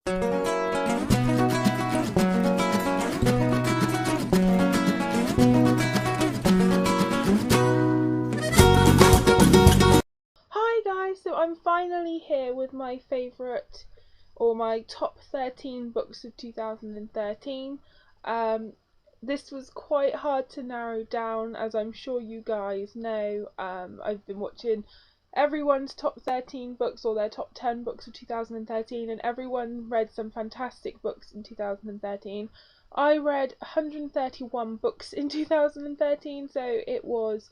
Hi guys, so I'm finally here with my favourite, or my top 13 books of 2013. This was quite hard to narrow down, as I'm sure you guys know. I've been watching everyone's top 13 books, or their top 10 books of 2013, and everyone read some fantastic books in 2013. I read 131 books in 2013, so it was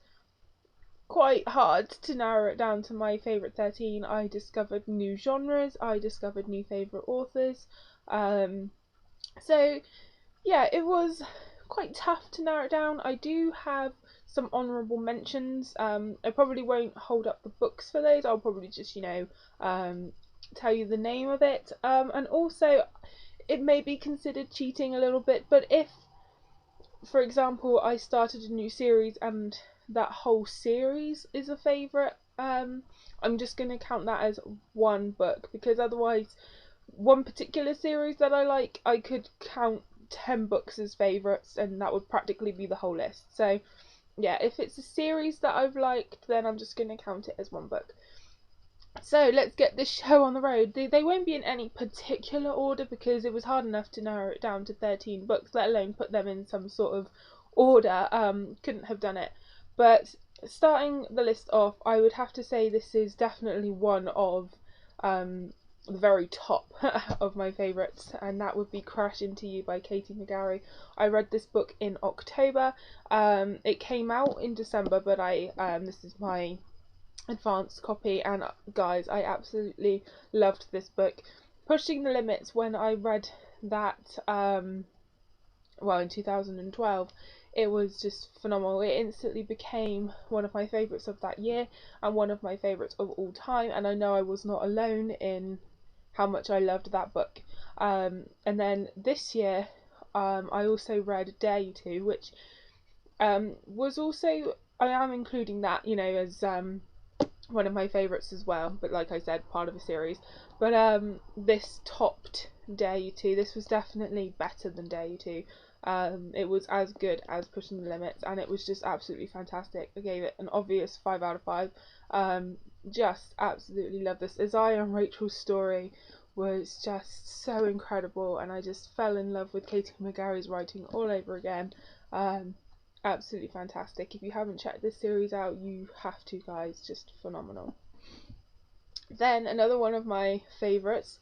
quite hard to narrow it down to my favourite 13. I discovered new genres, I discovered new favourite authors. So yeah, it was quite tough to narrow it down. I do have some honourable mentions. I probably won't hold up the books for those. I'll probably just, tell you the name of it. And also, it may be considered cheating a little bit, but if, for example, I started a new series and that whole series is a favourite, I'm just going to count that as one book, because otherwise one particular series that I like, I could count 10 books as favourites and that would practically be the whole list. So yeah, if it's a series that I've liked, then I'm just going to count it as one book. So let's get this show on the road. They won't be in any particular order, because it was hard enough to narrow it down to 13 books, let alone put them in some sort of order. Couldn't have done it. But starting the list off, I would have to say this is definitely one of the very top of my favourites, and that would be Crash Into You by Katie McGarry. I read this book in October. It came out in December, but this is my advanced copy, and guys, I absolutely loved this book. Pushing the Limits, when I read that in 2012, it was just phenomenal. It instantly became one of my favourites of that year and one of my favourites of all time, and I know I was not alone in how much I loved that book. And then this year I also read Dare You To, which was also, I am including that, as one of my favourites as well, but like I said, part of a series. But this topped Dare You To. This was definitely better than Dare You To. It was as good as Pushing the Limits, and it was just absolutely fantastic. I gave it an obvious 5 out of 5. Just absolutely love this. Isaiah and Rachel's story was just so incredible, and I just fell in love with Katie McGarry's writing all over again. Absolutely fantastic. If you haven't checked this series out, you have to, guys. Just phenomenal. Then another one of my favourites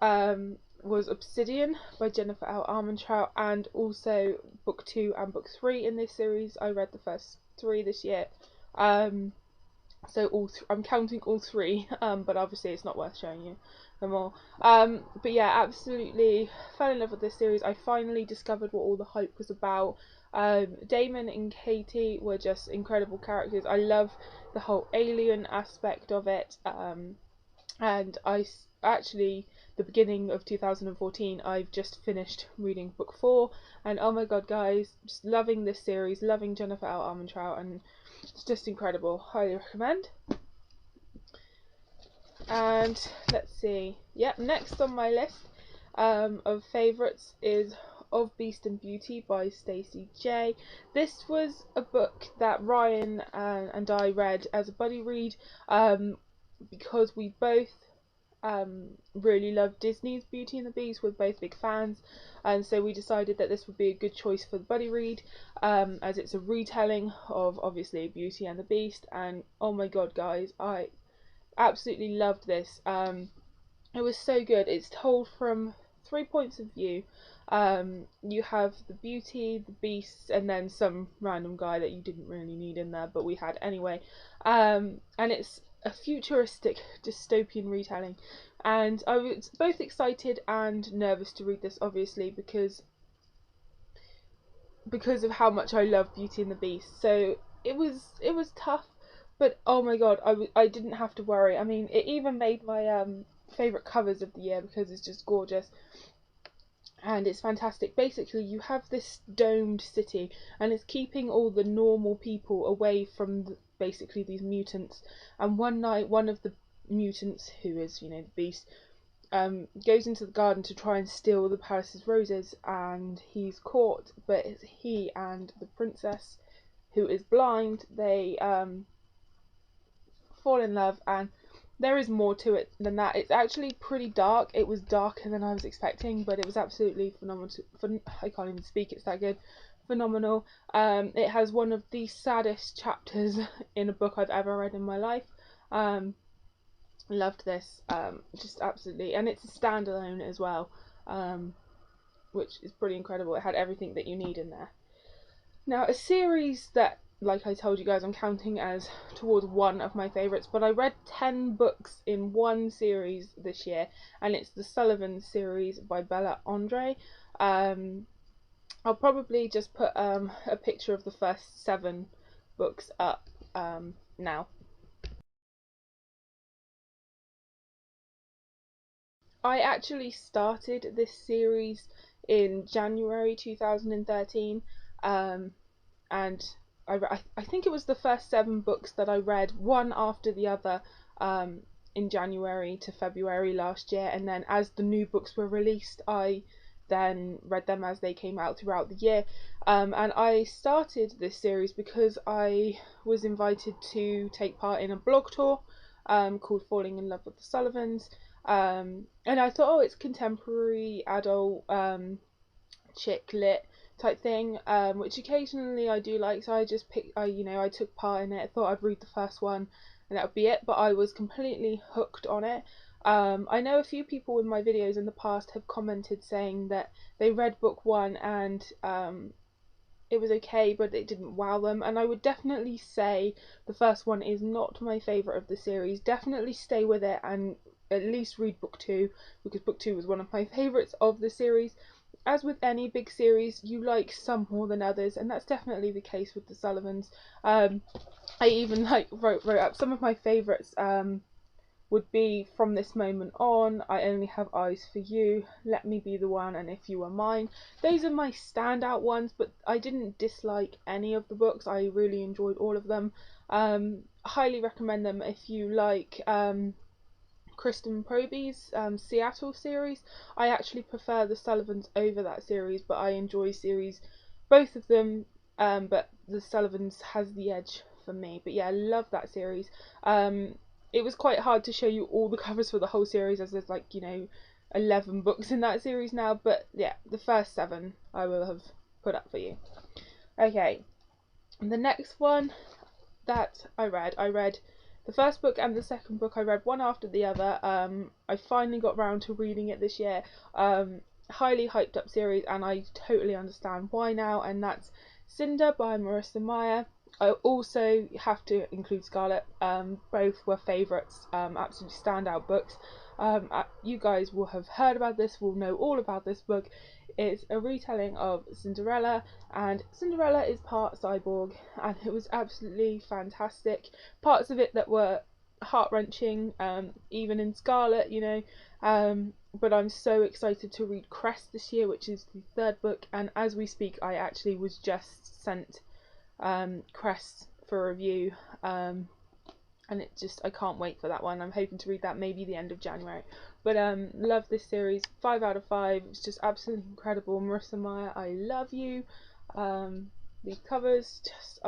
was Obsidian by Jennifer L. Armentrout, and also book 2 and book 3 in this series. I read the first 3 this year. So I'm counting all 3, but obviously it's not worth showing you them all. But yeah, absolutely fell in love with this series. I finally discovered what all the hype was about. Damon and Katie were just incredible characters. I love the whole alien aspect of it. And I actually, the beginning of 2014, I've just finished reading book 4, and oh my god, guys, just loving this series, loving Jennifer L. Armentrout, and it's just incredible. Highly recommend. And let's see, next on my list of favourites is Of Beast and Beauty by Stacey J. This was a book that Ryan and I read as a buddy read, because we both really love Disney's Beauty and the Beast. We're both big fans, and so we decided that this would be a good choice for the buddy read, as it's a retelling of, obviously, Beauty and the Beast. And oh my god, guys, I absolutely loved this. It was so good. It's told from 3 points of view. You have the Beauty, the Beast, and then some random guy that you didn't really need in there, but we had anyway. And it's a futuristic dystopian retelling, and I was both excited and nervous to read this, obviously, because of how much I love Beauty and the Beast. So it was tough, but oh my god, I didn't have to worry. I mean, it even made my favourite covers of the year, because it's just gorgeous. And it's fantastic. Basically, you have this domed city, and it's keeping all the normal people away from basically these mutants. And one night, one of the mutants, who is, the Beast, goes into the garden to try and steal the palace's roses, and he's caught. But he and the princess, who is blind, they fall in love, and there is more to it than that. It's actually pretty dark. It was darker than I was expecting, but it was absolutely phenomenal. I can't even speak, it's that good. Phenomenal. It has one of the saddest chapters in a book I've ever read in my life. Loved this, just absolutely, and it's a standalone as well, which is pretty incredible. It had everything that you need in there. Now, a series that, like I told you guys, I'm counting as towards one of my favourites, but I read 10 books in one series this year, and it's the Sullivans series by Bella Andre. I'll probably just put a picture of the first 7 books up now. I actually started this series in January 2013, and I think it was the first 7 books that I read, one after the other, in January to February last year, and then as the new books were released, I then read them as they came out throughout the year. And I started this series because I was invited to take part in a blog tour called Falling in Love with the Sullivans. And I thought, oh, it's contemporary adult chick lit type thing, which occasionally I do like, so I just I took part in it. I thought I'd read the first one and that would be it, but I was completely hooked on it. I know a few people in my videos in the past have commented saying that they read book 1 and it was okay, but it didn't wow them, and I would definitely say the first one is not my favourite of the series. Definitely stay with it and at least read book 2, because book 2 was one of my favourites of the series. As with any big series, you like some more than others, and that's definitely the case with the Sullivans. I even wrote up some of my favourites. Would be From This Moment On, I Only Have Eyes for You, Let Me Be the One, and If You Were Mine. Those are my standout ones, but I didn't dislike any of the books. I really enjoyed all of them. Highly recommend them if you like Kristen Proby's Seattle series. I actually prefer the Sullivans over that series, but I enjoy both of them, but the Sullivans has the edge for me. But yeah, I love that series. It was quite hard to show you all the covers for the whole series, as there's 11 books in that series now, but yeah, the first 7 I will have put up for you. Okay, the next one that I read the first book and the second book. I read one after the other. I finally got round to reading it this year. Highly hyped up series, and I totally understand why now, and that's Cinder by Marissa Meyer. I also have to include Scarlet. Both were favourites, absolutely standout books. You guys will have heard about this, will know all about this book. It's a retelling of Cinderella, and Cinderella is part cyborg, and it was absolutely fantastic. Parts of it that were heart-wrenching, even in Scarlet, but I'm so excited to read Crest this year, which is the 3rd book, and as we speak I actually was just sent Crest for review, and I can't wait for that one. I'm hoping to read that maybe the end of January. But love this series, 5 out of 5. It's just absolutely incredible. Marissa Meyer, I love you. The covers just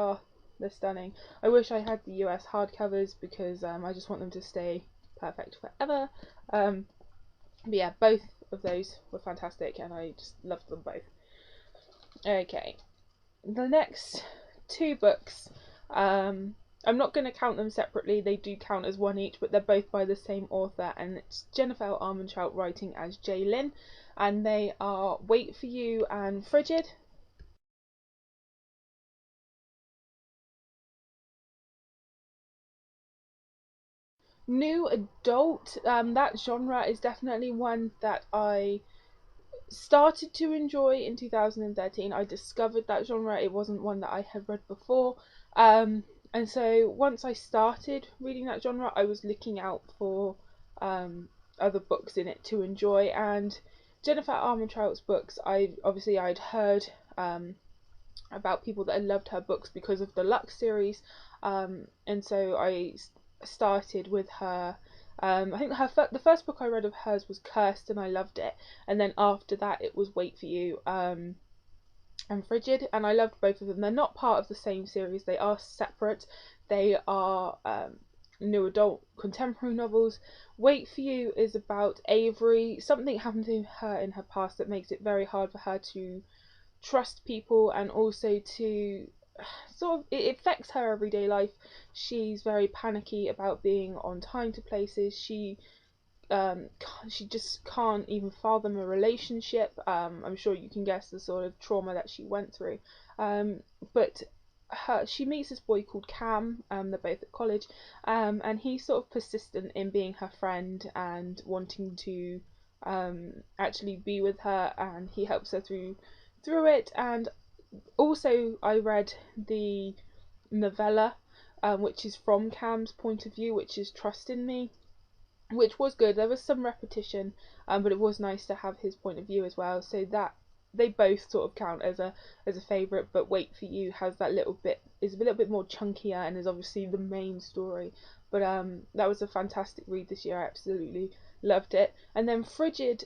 they're stunning. I wish I had the US hardcovers, because I just want them to stay perfect forever. But yeah, both of those were fantastic, and I just loved them both. Okay, the next 2 books, I'm not going to count them separately, they do count as one each, but they're both by the same author, and it's Jennifer L. Armentrout writing as Jaylyn, and they are Wait for You and Frigid. New adult, that genre is definitely one that I started to enjoy in 2013. I discovered that genre. It wasn't one that I had read before, and so once I started reading that genre, I was looking out for other books in it to enjoy. And Jennifer Armentrout's books, I'd heard about people that had loved her books because of the Lux series, and so I started with her I think the first book I read of hers was Cursed, and I loved it. And then after that, it was Wait for You and Frigid, and I loved both of them. They're not part of the same series; they are separate. They are new adult contemporary novels. Wait for You is about Avery. Something happened to her in her past that makes it very hard for her to trust people, and also to sort of, it affects her everyday life. She's very panicky about being on time to places. She just can't even fathom a relationship. I'm sure you can guess the sort of trauma that she went through. But she meets this boy called Cam. They're both at college, and he's sort of persistent in being her friend and wanting to actually be with her, and he helps her through it. And also, I read the novella, which is from Cam's point of view, which is Trust in Me, which was good. There was some repetition, but it was nice to have his point of view as well. So that they both sort of count as a favourite. But Wait for You has that little bit, is a little bit more chunkier, and is obviously the main story. But that was a fantastic read this year. I absolutely loved it. And then Frigid,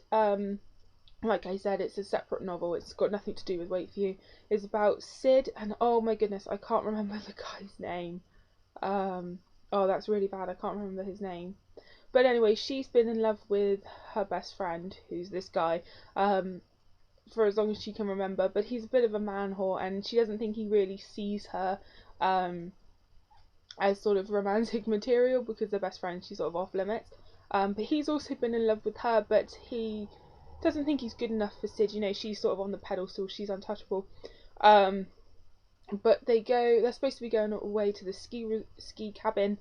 like I said, it's a separate novel. It's got nothing to do with Wait for You. It's about Sid, and oh my goodness, I can't remember the guy's name. Oh, that's really bad. I can't remember his name. But anyway, she's been in love with her best friend, who's this guy, for as long as she can remember. But he's a bit of a man whore, and she doesn't think he really sees her as sort of romantic material, because they're best friends. She's sort of off limits. But he's also been in love with her, but he doesn't think he's good enough for Sid. You know, she's sort of on the pedestal. She's untouchable. But they're supposed to be going away to the ski cabin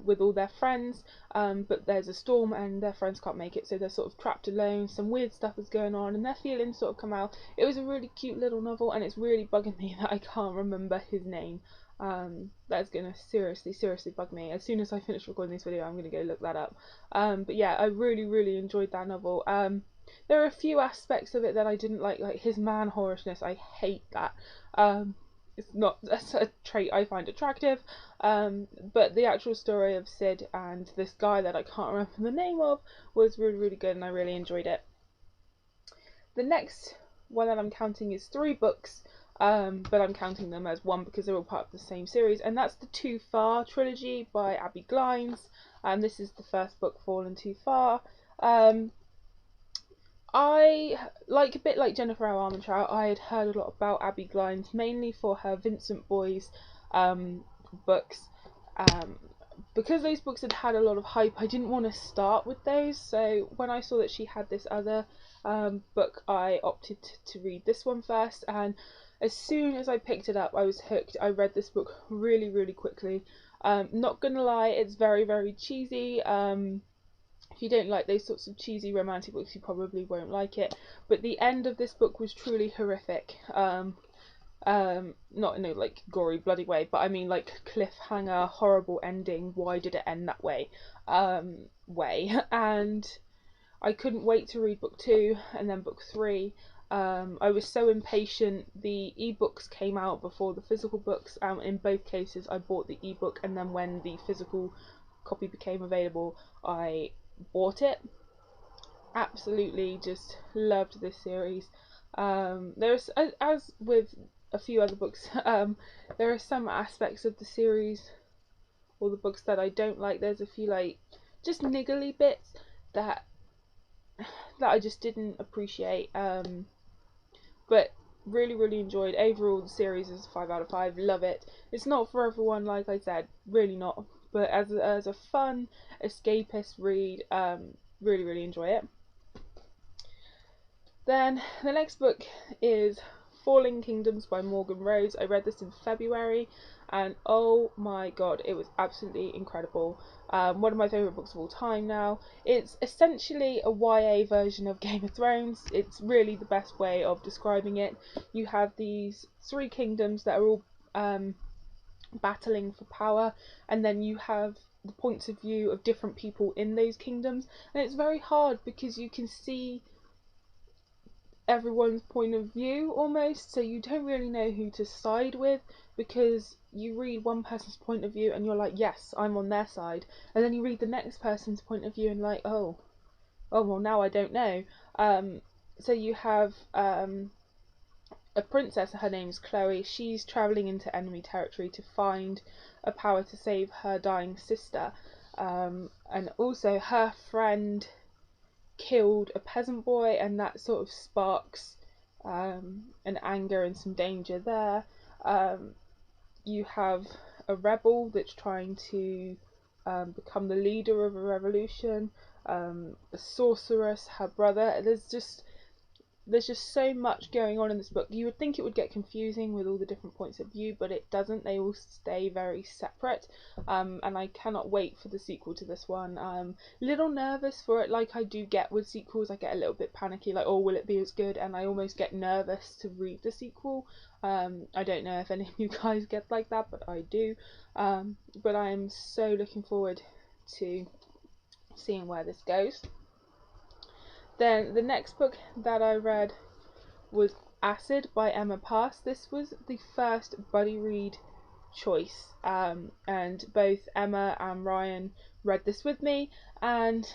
with all their friends, but there's a storm and their friends can't make it, so they're sort of trapped alone. Some weird stuff is going on, and their feelings sort of come out. It was a really cute little novel, and it's really bugging me that I can't remember his name. That's gonna seriously bug me. As soon as I finish recording this video, I'm gonna go look that up. But yeah, I really enjoyed that novel. There are a few aspects of it that I didn't like his man whorishness. I hate that. That's a trait I find attractive, but the actual story of Sid and this guy that I can't remember the name of was really good, and I really enjoyed it. The next one that I'm counting is 3 books, but I'm counting them as one because they're all part of the same series, and that's the Too Far trilogy by Abby Glines. This is the first book, Fallen Too Far. I, a bit like Jennifer L. Armentrout, I had heard a lot about Abby Glines, mainly for her Vincent Boys books. Because those books had a lot of hype, I didn't want to start with those, so when I saw that she had this other book, I opted to read this one first, and as soon as I picked it up, I was hooked. I read this book really quickly. Not gonna lie, it's very cheesy. If you don't like those sorts of cheesy romantic books, you probably won't like it. But the end of this book was truly horrific. Not in a gory, bloody way, but I mean cliffhanger, horrible ending. Why did it end that way? And I couldn't wait to read book 2 and then book 3. I was so impatient. The ebooks came out before the physical books. In both cases, I bought the ebook, and then when the physical copy became available, I bought it. Absolutely just loved this series. There's, as with a few other books, there are some aspects of the series or the books that I don't like. There's a few just niggly bits that I just didn't appreciate, but really enjoyed. Overall, the series is a 5 out of 5. Love it. It's not for everyone, like I said, really not, but as a fun escapist read, really enjoy it. Then the next book is Falling Kingdoms by Morgan Rose. I read this in February, and oh my god, it was absolutely incredible. One of my favourite books of all time now. It's essentially a YA version of Game of Thrones. It's really the best way of describing it. You have these 3 kingdoms that are all battling for power, and then you have the points of view of different people in those kingdoms, and it's very hard because you can see everyone's point of view almost, so you don't really know who to side with, because you read one person's point of view and you're like, yes, I'm on their side, and then you read the next person's point of view and like, oh well, now I don't know. So you have a princess, her name's Chloe. She's travelling into enemy territory to find a power to save her dying sister, and also her friend killed a peasant boy, and that sort of sparks an anger and some danger there. You have a rebel that's trying to become the leader of a revolution, a sorceress, her brother. There's just so much going on in this book. You would think it would get confusing with all the different points of view, but it doesn't. They all stay very separate, and I cannot wait for the sequel to this one. I'm a little nervous for it, like I do get with sequels. I get a little bit panicky, like, oh, will it be as good? And I almost get nervous to read the sequel. I don't know if any of you guys get like that, but I do. But I am so looking forward to seeing where this goes. Then the next book that I read was Acid by Emma Pass. This was the first buddy read choice, and both Emma and Ryan read this with me, and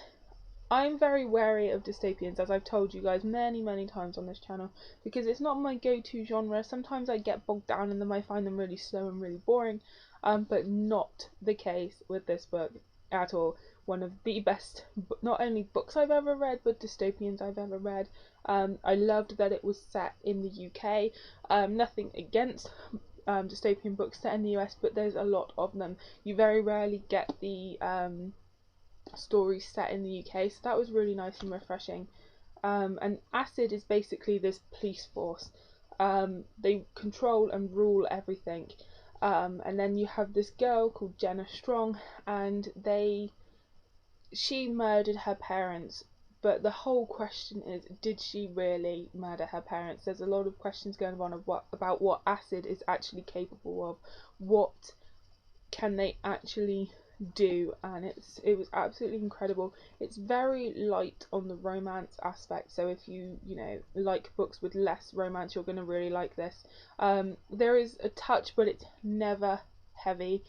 I'm very wary of dystopians, as I've told you guys many times on this channel, because it's not my go-to genre. Sometimes I get bogged down in them, I find them really slow and really boring, but not the case with this book at all. One of the best, not only books I've ever read, but dystopians I've ever read. I loved that it was set in the UK. Nothing against dystopian books set in the US, but there's a lot of them. You very rarely get the stories set in the UK, so that was really nice and refreshing. And Acid is basically this police force. They control and rule everything. And then you have this girl called Jenna Strong, and she murdered her parents, but the whole question is, did she really murder her parents? There's a lot of questions going on about what acid is actually capable of, what can they actually do, and it was absolutely incredible. It's very light on the romance aspect, so if you like books with less romance, you're going to really like this. There is a touch, but it's never heavy.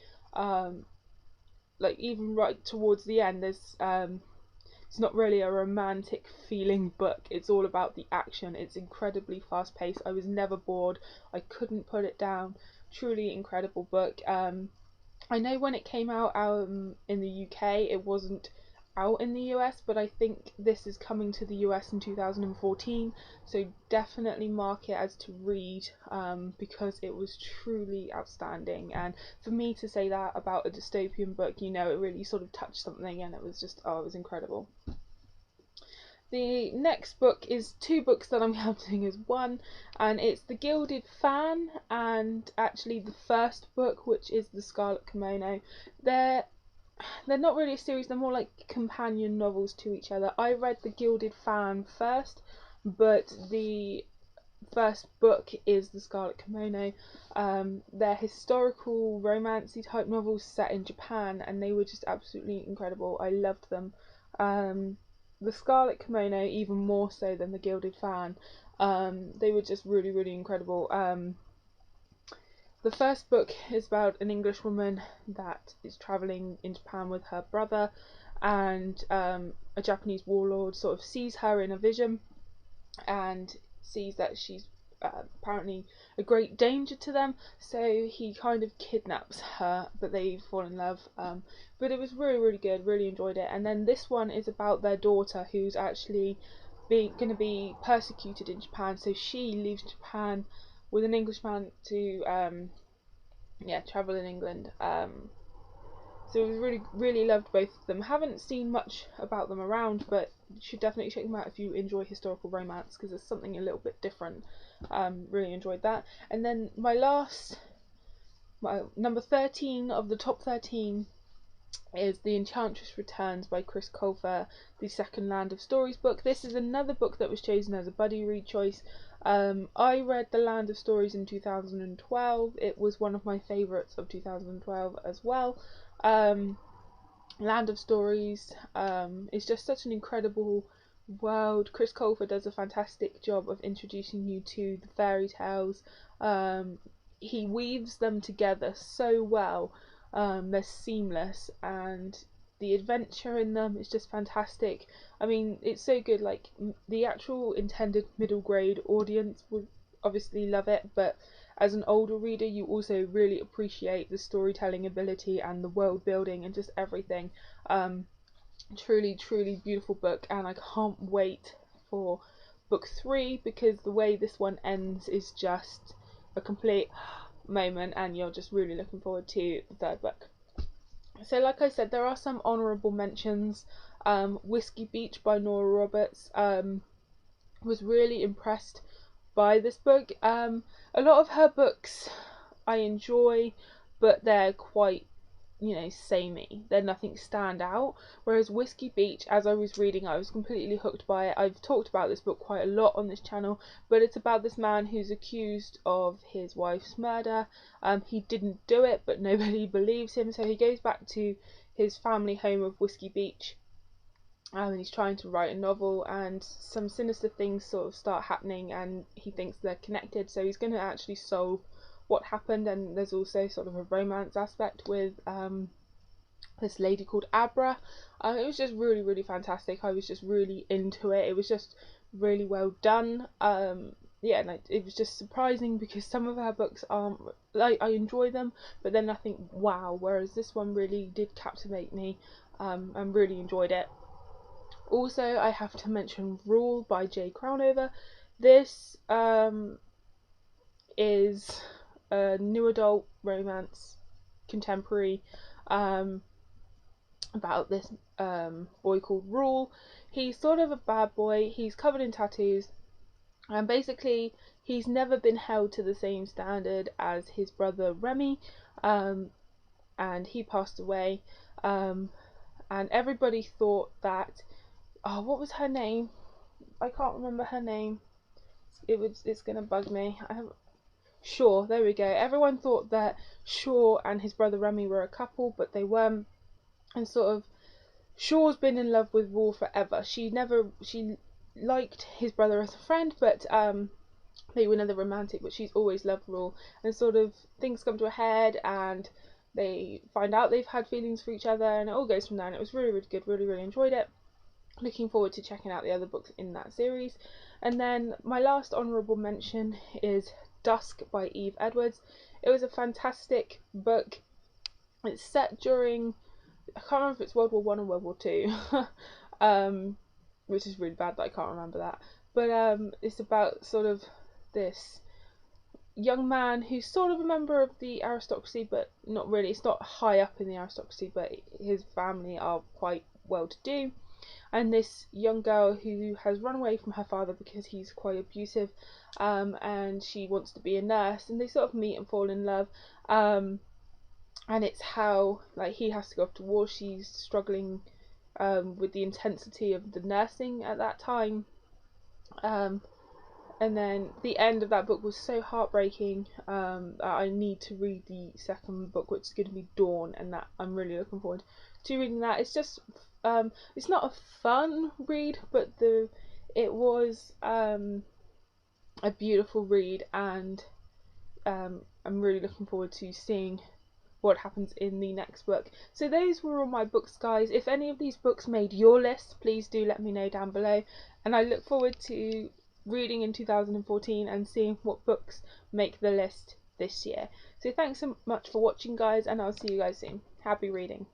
Like even right towards the end, there's it's not really a romantic feeling book. It's all about the action. It's incredibly fast paced. I was never bored. I couldn't put it down. Truly incredible book. I know when it came out in the UK, it wasn't out in the US, but I think this is coming to the US in 2014, so definitely mark it as to read, because it was truly outstanding. And for me to say that about a dystopian book, it really sort of touched something, and it was just, it was incredible. The next book is two books that I'm counting as one, and it's The Gilded Fan, and actually the first book, which is The Scarlet Kimono. They're not really a series, they're more like companion novels to each other. I read The Gilded Fan first, but the first book is The Scarlet Kimono. They're historical romancy type novels set in Japan, and they were just absolutely incredible. I loved them. The Scarlet Kimono even more so than The Gilded Fan. They were just really incredible. The first book is about an English woman that is travelling in Japan with her brother, and a Japanese warlord sort of sees her in a vision and sees that she's apparently a great danger to them, so he kind of kidnaps her, but they fall in love. But it was really good, really enjoyed it. And then this one is about their daughter, who's actually going to be persecuted in Japan, so she leaves Japan with an Englishman to travel in England. So it was really loved both of them. Haven't seen much about them around, but you should definitely check them out if you enjoy historical romance, because there's something a little bit different. Really enjoyed that. And then my number 13 of the top 13 is The Enchantress Returns by Chris Colfer, the second Land of Stories book. This is another book that was chosen as a buddy read choice. I read The Land of Stories in 2012. It was one of my favourites of 2012 as well. Land of Stories is just such an incredible world. Chris Colfer does a fantastic job of introducing you to the fairy tales. He weaves them together so well. They're seamless, and the adventure in them is just fantastic. I mean, it's so good. Like, the actual intended middle grade audience would obviously love it, but as an older reader, you also really appreciate the storytelling ability and the world building and just everything. Truly, truly beautiful book, and I can't wait for book 3, because the way this one ends is just a complete moment, and you're just really looking forward to the 3rd book. So like I said, there are some honourable mentions. Whiskey Beach by Nora Roberts. Was really impressed by this book. A lot of her books I enjoy, but they're quite, samey. They're nothing stand out. Whereas Whiskey Beach, as I was reading, I was completely hooked by it. I've talked about this book quite a lot on this channel, but it's about this man who's accused of his wife's murder. He didn't do it, but nobody believes him, so he goes back to his family home of Whiskey Beach. And he's trying to write a novel, and some sinister things sort of start happening, and he thinks they're connected, so he's going to actually solve what happened. And there's also sort of a romance aspect with this lady called Abra. It was just really, really fantastic. I was just really into it. It was just really well done. Yeah, and it was just surprising, because some of her books aren't, like, I enjoy them, but they're nothing wow, whereas this one really did captivate me, and really enjoyed it. Also, I have to mention Rule by Jay Crownover. This is a new adult romance, contemporary, about this boy called Rule. He's sort of a bad boy. He's covered in tattoos, and basically he's never been held to the same standard as his brother Remy, and he passed away, and everybody thought that, what was her name? I can't remember her name. It's gonna bug me. Shaw, there we go. Everyone thought that Shaw and his brother Remy were a couple, but they weren't. And sort of, Shaw's been in love with Rule forever. She liked his brother as a friend, but they were never romantic, but she's always loved Rule. And sort of, things come to a head, and they find out they've had feelings for each other, and it all goes from there. And it was really, really good. Really, really enjoyed it. Looking forward to checking out the other books in that series. And then my last honourable mention is Dusk by Eve Edwards. It was a fantastic book. It's set during, I can't remember if it's World War I or World War II, which is really bad that I can't remember that. But it's about sort of this young man who's sort of a member of the aristocracy, but not really. It's not high up in the aristocracy, but his family are quite well to do. And this young girl who has run away from her father because he's quite abusive, and she wants to be a nurse, and they sort of meet and fall in love, and it's how, like, he has to go off to war. She's struggling with the intensity of the nursing at that time, and then the end of that book was so heartbreaking. I need to read the second book, which is going to be Dawn, and that I'm really looking forward to reading that. It's just it's not a fun read, but it was a beautiful read, and I'm really looking forward to seeing what happens in the next book. So those were all my books, guys. If any of these books made your list, please do let me know down below, and I look forward to reading in 2014 and seeing what books make the list this year. So thanks so much for watching, guys, and I'll see you guys soon. Happy reading.